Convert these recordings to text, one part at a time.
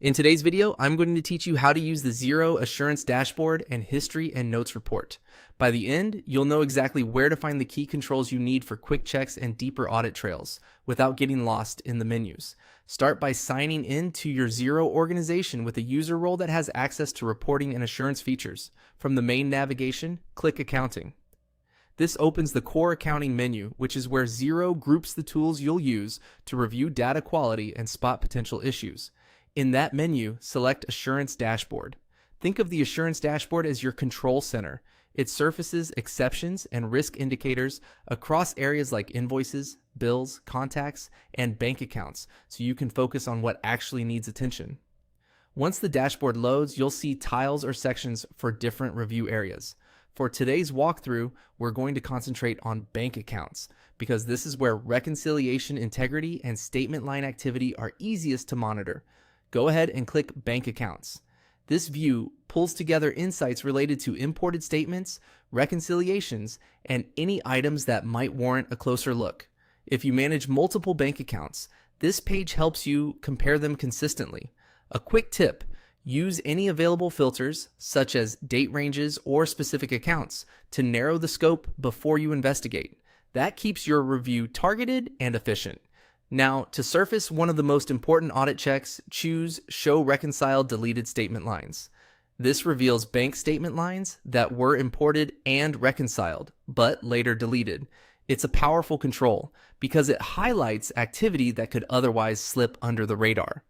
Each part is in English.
In today's video, I'm going to teach you how to use the Xero Assurance Dashboard and History and Notes Report. By the end, you'll know exactly where to find the key controls you need for quick checks and deeper audit trails without getting lost in the menus. Start by signing in to your Xero organization with a user role that has access to reporting and assurance features. From the main navigation, click Accounting. This opens the core accounting menu, which is where Xero groups the tools you'll use to review data quality and spot potential issues. In that menu, select Assurance Dashboard. Think of the Assurance Dashboard as your control center. It surfaces exceptions and risk indicators across areas like invoices, bills, contacts, and bank accounts, so you can focus on what actually needs attention. Once the dashboard loads, you'll see tiles or sections for different review areas. For today's walkthrough, we're going to concentrate on bank accounts because this is where reconciliation integrity and statement line activity are easiest to monitor. Go ahead and click Bank Accounts. This view pulls together insights related to imported statements, reconciliations, and any items that might warrant a closer look. If you manage multiple bank accounts, this page helps you compare them consistently. A quick tip: use any available filters, such as date ranges or specific accounts, to narrow the scope before you investigate. That keeps your review targeted and efficient. Now, to surface one of the most important audit checks, choose Show Reconciled Deleted Statement Lines. This reveals bank statement lines that were imported and reconciled, but later deleted. It's a powerful control because it highlights activity that could otherwise slip under the radar.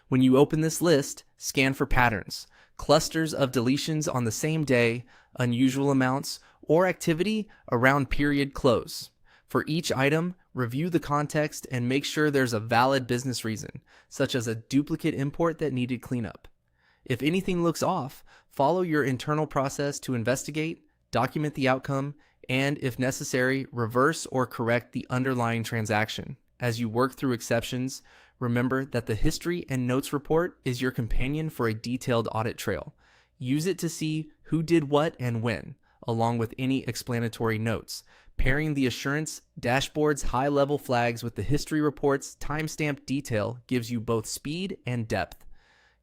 When you open this list, scan for patterns, clusters of deletions on the same day, unusual amounts, or activity around period close. For each item, review the context and make sure there's a valid business reason, such as a duplicate import that needed cleanup. If anything looks off, follow your internal process to investigate, document the outcome, and, if necessary, reverse or correct the underlying transaction. As you work through exceptions, remember that the History and Notes report is your companion for a detailed audit trail. Use it to see who did what and when, along with any explanatory notes. Pairing the Assurance Dashboard's high-level flags with the History report's timestamped detail gives you both speed and depth.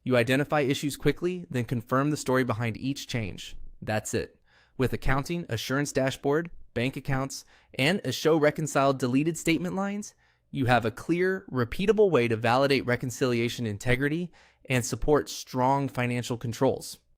You identify issues quickly, then confirm the story behind each change. That's it. With Accounting, Assurance Dashboard, Bank Accounts, and a Show Reconciled Deleted Statement Lines, you have a clear, repeatable way to validate reconciliation integrity and support strong financial controls.